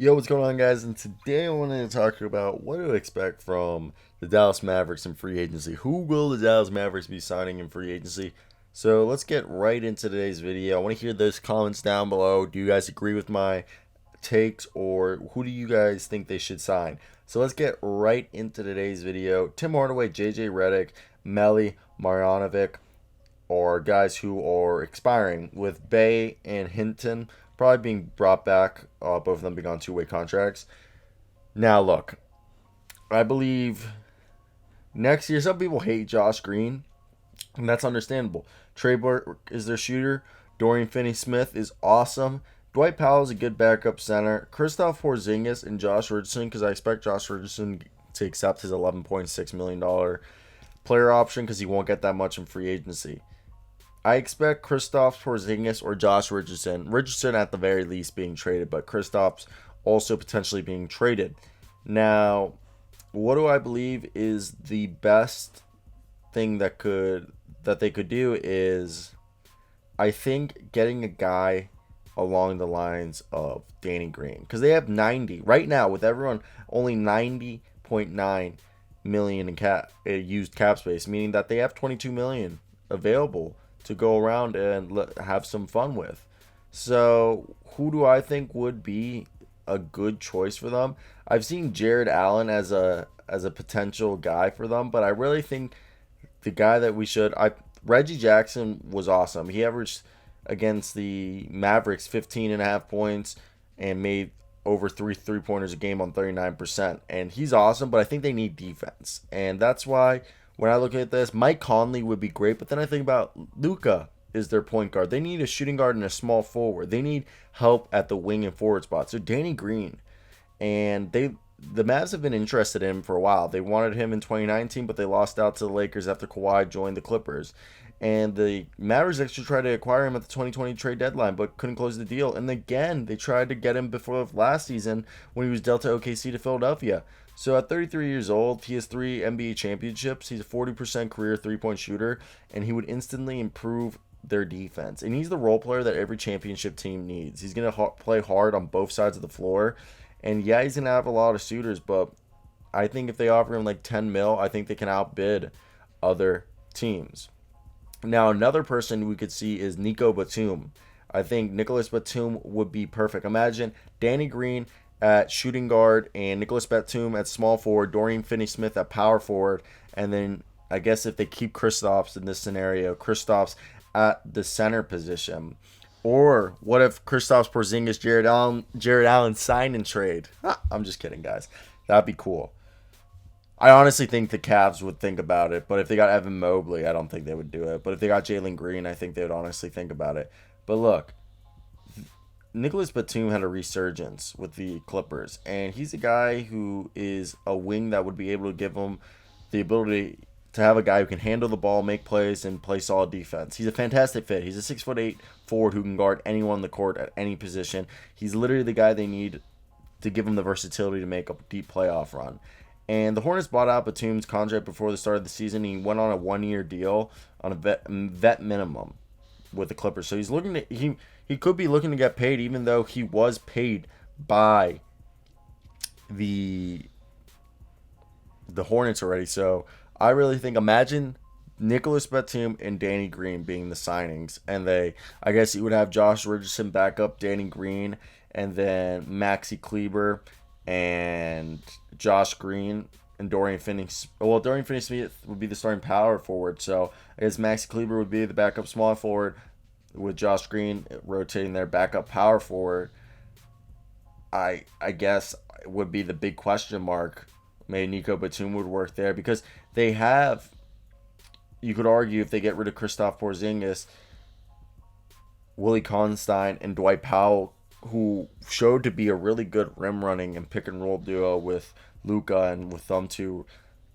Yo, what's going on, guys? And today I wanted to talk about what to expect from the Dallas Mavericks in free agency. Who will the Dallas Mavericks be signing in free agency? So let's get right into today's video. I want to hear those comments down below. Do you guys agree with my takes, or who do you guys think they should sign? So let's get right into today's video. Tim Hardaway, JJ Redick, Melly, Marjanovic, or guys who are expiring, with Bay and Hinton probably being brought back, both of them being on two-way contracts. Now, look, I believe next year some people hate Josh Green, and that's understandable. Trey Burke is their shooter. Dorian Finney-Smith is awesome. Dwight Powell is a good backup center. Kristaps Porzingis and Josh Richardson, because I expect Josh Richardson to accept his $11.6 million player option because he won't get that much in free agency. I expect Kristaps Porzingis or Josh Richardson. Richardson at the very least being traded, but Kristaps also potentially being traded. Now, what do I believe is the best thing that they could do is, I think, getting a guy along the lines of Danny Green, because they have 90 right now with everyone, only 90.9 million in used cap space, meaning that they have 22 million available to go around and have some fun with. So, who do I think would be a good choice for them? I've seen Jared Allen as a potential guy for them, but I really think the guy that we should Reggie Jackson was awesome. He averaged against the Mavericks 15 and a half points and made over three-pointers a game on 39%. And he's awesome, but I think they need defense. And that's why when I look at this, Mike Conley would be great, but then I think about Luka is their point guard. They need a shooting guard and a small forward. They need help at the wing and forward spot. So Danny Green, and the Mavs have been interested in him for a while. They wanted him in 2019, but they lost out to the Lakers after Kawhi joined the Clippers. And the Mavericks actually tried to acquire him at the 2020 trade deadline, but couldn't close the deal. And again, they tried to get him before last season when he was dealt to OKC to Philadelphia. So at 33 years old, he has 3 NBA championships. He's a 40% career three-point shooter, and he would instantly improve their defense. And he's the role player that every championship team needs. He's going to play hard on both sides of the floor. And yeah, he's going to have a lot of suitors, but I think if they offer him like 10 mil, I think they can outbid other teams. Now, another person we could see is Nico Batum. I think Nicholas Batum would be perfect. Imagine Danny Green at shooting guard and Nicholas Batum at small forward, Dorian Finney-Smith at power forward, and then I guess if they keep Kristaps in this scenario, Kristaps at the center position. Or what if Kristaps Porzingis, Jared Allen sign and trade? I'm just kidding, guys. That'd be cool. I honestly think the Cavs would think about it, but if they got Evan Mobley, I don't think they would do it. But if they got Jalen Green, I think they would honestly think about it. But look, Nicholas Batum had a resurgence with the Clippers, and he's a guy who is a wing that would be able to give him the ability to have a guy who can handle the ball, make plays, and play solid defense. He's a fantastic fit. He's a 6'8" forward who can guard anyone on the court at any position. He's literally the guy they need to give him the versatility to make a deep playoff run. And the Hornets bought out Batum's contract before the start of the season. He went on a 1-year deal on a vet minimum with the Clippers. So he's looking to he could be looking to get paid, even though he was paid by the Hornets already. So I really think, imagine Nicholas Batum and Danny Green being the signings, and I guess you would have Josh Richardson back up Danny Green, and then Maxi Kleber and Josh Green and Dorian Finney. Well, Dorian Finney-Smith would be the starting power forward, so I guess Maxi Kleber would be the backup small forward, with Josh Green rotating their backup power forward. I guess would be the big question mark. Maybe Nico Batum would work there, because they have, you could argue, if they get rid of Kristaps Porzingis, Willie Cauley-Stein and Dwight Powell, who showed to be a really good rim running and pick and roll duo with Luka, and with them two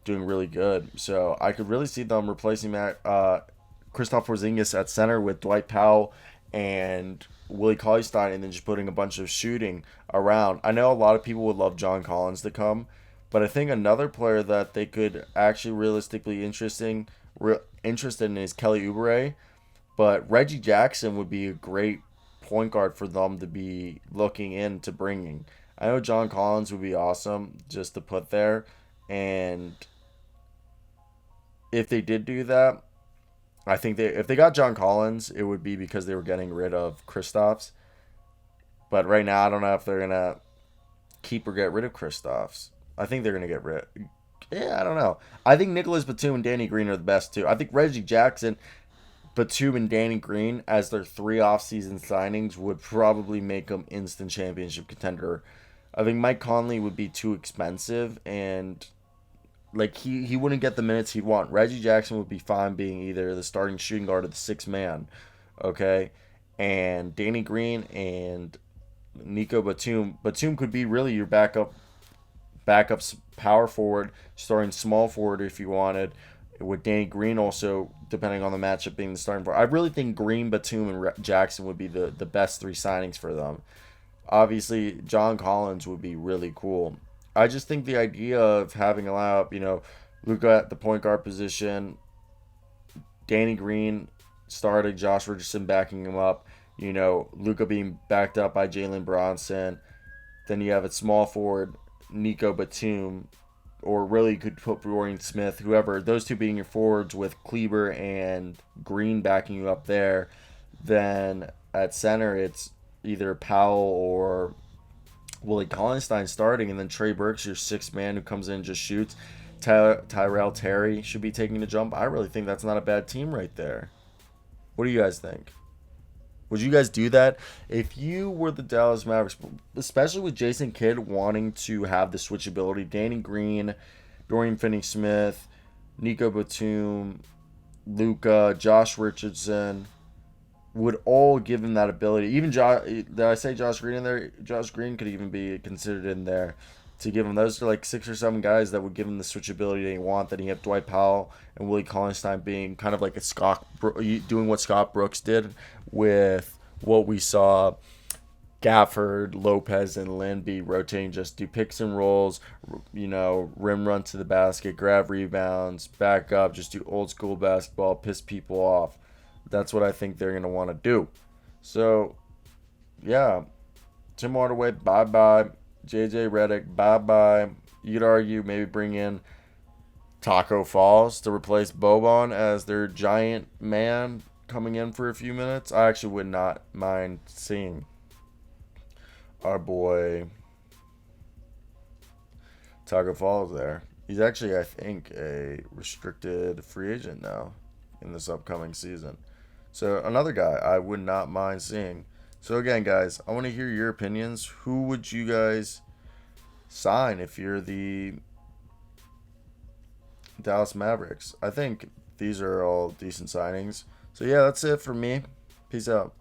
doing really good. So I could really see them replacing Kristaps Porzingis at center with Dwight Powell and Willie Cauley-Stein, and then just putting a bunch of shooting around. I know a lot of people would love John Collins to come, but I think another player that they could actually realistically interested in is Kelly Oubre. But Reggie Jackson would be a great point guard for them to be looking into bringing. I know John Collins would be awesome just to put there, and if they did do that, I think if they got John Collins, it would be because they were getting rid of Kristaps. But right now, I don't know if they're gonna keep or get rid of Kristaps. I think they're gonna get rid. Yeah, I don't know. I think Nicholas Batum and Danny Green are the best two. I think Reggie Jackson, Batum, and Danny Green as their three offseason signings would probably make them instant championship contender. I think Mike Conley would be too expensive, and like he wouldn't get the minutes he'd want. Reggie Jackson would be fine being either the starting shooting guard or the sixth man, okay? And Danny Green and Nico Batum. Batum could be really your backups power forward, starting small forward if you wanted. With Danny Green also, depending on the matchup, being the starting forward. I really think Green, Batum, and Jackson would be the best three signings for them. Obviously, John Collins would be really cool. I just think the idea of having allowed, Luka at the point guard position, Danny Green starting, Josh Richardson backing him up, Luka being backed up by Jalen Bronson. Then you have a small forward, Nico Batum, or really you could put Dorian Smith, whoever, those two being your forwards with Kleber and Green backing you up there. Then at center, it's either Powell or Willie Cauley-Stein starting, and then Trey Burke's your sixth man who comes in and just shoots. Tyrell Terry should be taking the jump. I really think that's not a bad team right there. What do you guys think? Would you guys do that if you were the Dallas Mavericks, especially with Jason Kidd wanting to have the switchability? Danny Green, Dorian Finney-Smith, Nico Batum, Luka, Josh Richardson would all give him that ability. Even did I say Josh Green in there? Josh Green could even be considered in there to give him. Those are like 6 or 7 guys that would give him the switchability that he want. Then you have Dwight Powell and Willie Cauley-Stein being kind of like doing what Scott Brooks did with what we saw Gafford, Lopez, and Lin be rotating, just do picks and rolls, rim run to the basket, grab rebounds, back up, just do old school basketball, piss people off. That's what I think they're going to want to do. So, yeah. Tim Hardaway, bye-bye. JJ Redick, bye-bye. You'd argue maybe bring in Taco Falls to replace Boban as their giant man coming in for a few minutes. I actually would not mind seeing our boy Taco Falls there. He's actually, I think, a restricted free agent now in this upcoming season. So another guy I would not mind seeing. So again, guys, I want to hear your opinions. Who would you guys sign if you're the Dallas Mavericks? I think these are all decent signings. So yeah, that's it for me. Peace out.